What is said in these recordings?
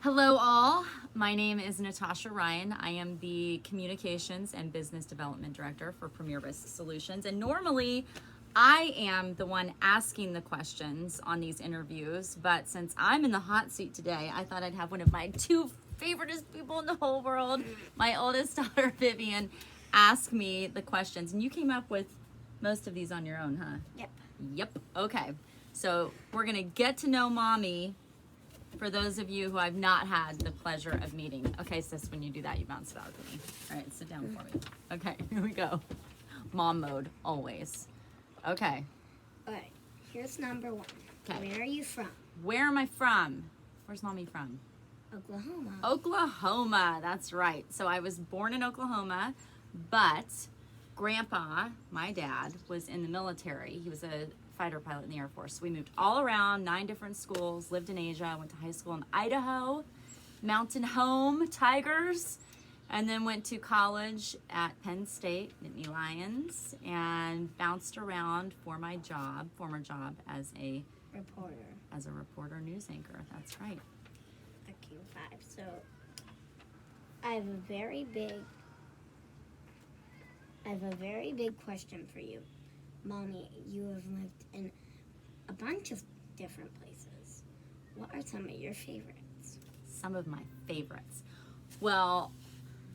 Hello all, my name is Natasha Ryan. I am the Communications and Business Development Director for Premier Risk Solutions, and normally I am the one asking the questions on these interviews, but since I'm in the hot seat today, I thought I'd have one of my two favoriteest people in the whole world, my oldest daughter Vivian, ask me the questions. And you came up with most of these on your own, huh? Yep. Okay, so we're gonna get to know mommy. For those of you who I've not had the pleasure of meeting. Okay, sis, when you do that, you bounce it out to me. All right, sit down for me. Okay, here we go. Mom mode, always. Okay. All right, here's number one. Okay. Where are you from? Where am I from? Where's mommy from? Oklahoma. Oklahoma, that's right. So I was born in Oklahoma, but Grandpa, my dad, was in the military. He was a fighter pilot in the Air Force. So we moved all around, 9 different schools, lived in Asia, went to high school in Idaho, Mountain Home, Tigers, and then went to college at Penn State, Nittany Lions, and bounced around for my job, former job as a reporter news anchor. That's right. Okay, 5. So I have a very big question for you. Mommy, you have lived in a bunch of different places. What are some of your favorites? Some of my favorites. Well,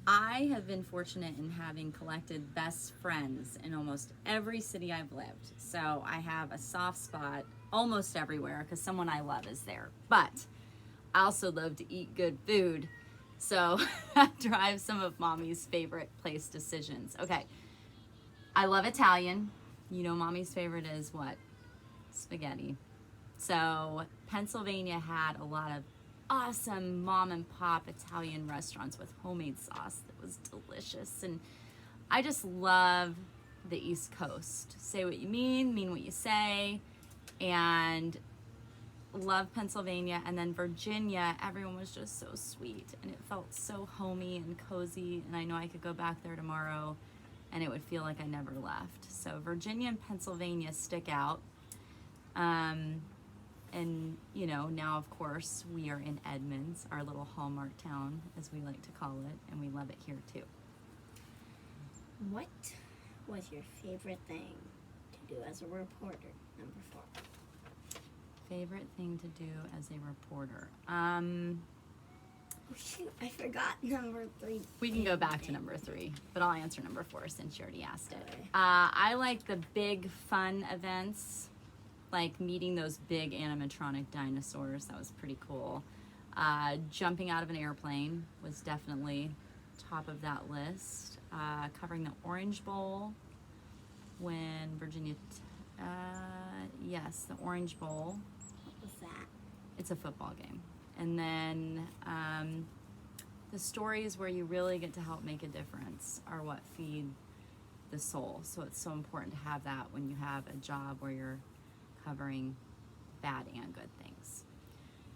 I have been fortunate in having collected best friends in almost every city I've lived. So I have a soft spot almost everywhere because someone I love is there. But I also love to eat good food. So that drives some of mommy's favorite place decisions. Okay, I love Italian. You know mommy's favorite is what? Spaghetti. So Pennsylvania had a lot of awesome mom and pop Italian restaurants with homemade sauce that was delicious. And I just love the East Coast. Say what you mean what you say. And love Pennsylvania. And then Virginia, everyone was just so sweet. And it felt so homey and cozy. And I know I could go back there tomorrow and it would feel like I never left. So Virginia and Pennsylvania stick out. And, you know, now, of course, we are in Edmonds, our little hallmark town, as we like to call it, and we love it here, too. What was your favorite thing to do as a reporter? Number 4. Favorite thing to do as a reporter? Oh, shoot, I forgot number 3. We can go back to number 3, but I'll answer number 4 since you already asked it. Okay. I like the big fun events, like meeting those big animatronic dinosaurs. That was pretty cool. Jumping out of an airplane was definitely top of that list. Covering the Orange Bowl when Virginia, yes, the Orange Bowl. What was that? It's a football game. And then the stories where you really get to help make a difference are what feed the soul. So it's so important to have that when you have a job where you're covering bad and good things.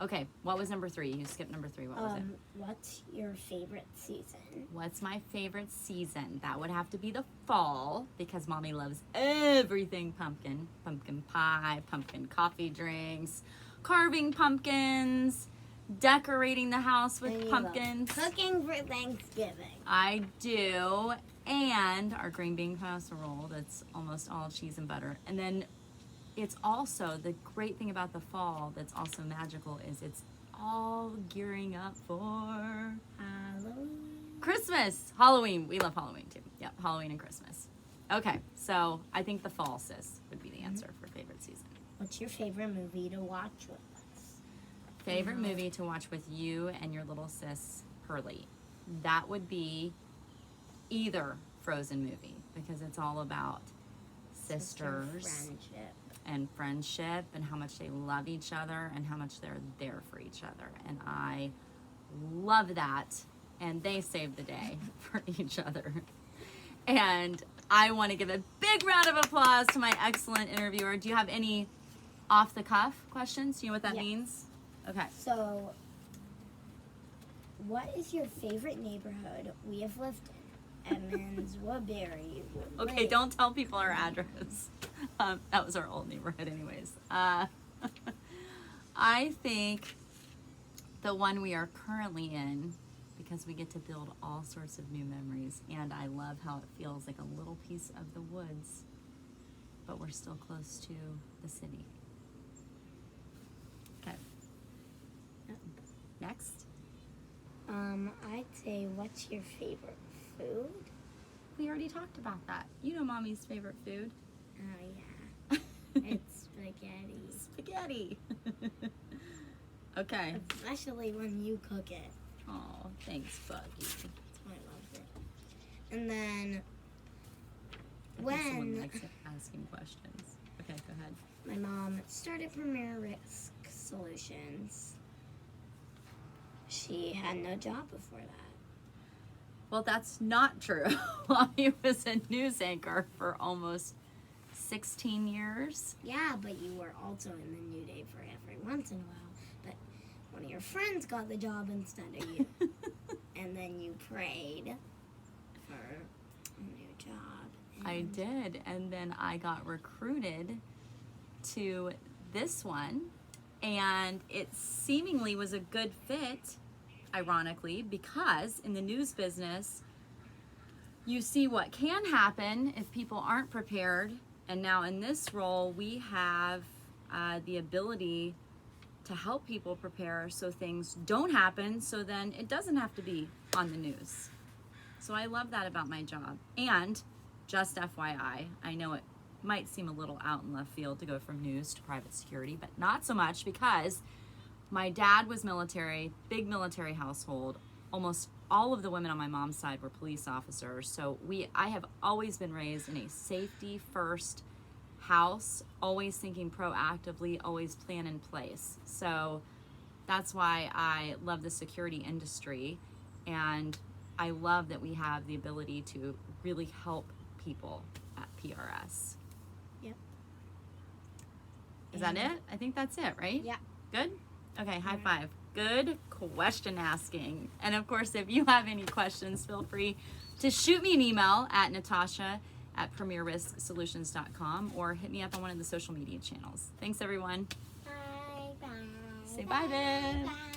Okay, what was number 3? You skipped number 3. What was it? What's your favorite season? What's my favorite season? That would have to be the fall because mommy loves everything pumpkin. Pumpkin pie, pumpkin coffee drinks, carving pumpkins, decorating the house with And you pumpkins. love cooking for Thanksgiving. I do. And our green bean casserole that's almost all cheese and butter. And then it's also, the great thing about the fall that's also magical is it's all gearing up for Halloween. Christmas. Halloween. We love Halloween too. Yep, Halloween and Christmas. Okay, so I think the fall, sis, would be the answer for favorite season. What's your favorite movie to watch with us? Favorite movie to watch with you and your little sis, Pearly. That would be either Frozen movie because it's all about sisters and friendship and how much they love each other and how much they're there for each other. And I love that. And they save the day for each other. And I want to give a big round of applause to my excellent interviewer. Do you have any off the cuff questions? Do you know what that Yes. means? Okay. So, what is your favorite neighborhood we have lived in? Edmonds, Woodbury. Okay, Lake. don't tell people our address. That was our old neighborhood anyways. I think the one we are currently in, because we get to build all sorts of new memories, and I love how it feels like a little piece of the woods, but we're still close to the city. Okay. Next. I'd say, what's your favorite food? We already talked about that. You know Mommy's favorite food. Oh, yeah. It's spaghetti. Spaghetti. Okay. Especially when you cook it. Oh, thanks, Buggy. That's why I loved it. And then, I think someone when likes asking questions. Okay, go ahead. my mom started Premier Risk Solutions, she had no job before that. Well, that's not true. Mommy was a news anchor for almost 16 years. Yeah, but you were also in the New Day for every once in a while. But one of your friends got the job instead of you. And then you prayed for a new job. I and- did, and then I got recruited to this one, and it seemingly was a good fit, ironically, because in the news business, you see what can happen if people aren't prepared, and now in this role, we have the ability to help people prepare so things don't happen, so then it doesn't have to be on the news. So I love that about my job. And just FYI, I know it might seem a little out in left field to go from news to private security, but not so much, because my dad was military, big military household. Almost all of the women on my mom's side were police officers. So I have always been raised in a safety first house, always thinking proactively, always plan in place. So that's why I love the security industry, and I love that we have the ability to really help people at PRS. Yep. Is that it? I think that's it, right? Yeah. Good? Okay, high five. Good question asking. And of course, if you have any questions, feel free to shoot me an email at natasha@premierrisksolutions.com or hit me up on one of the social media channels. Thanks, everyone. Bye. Say bye, Viv. Bye.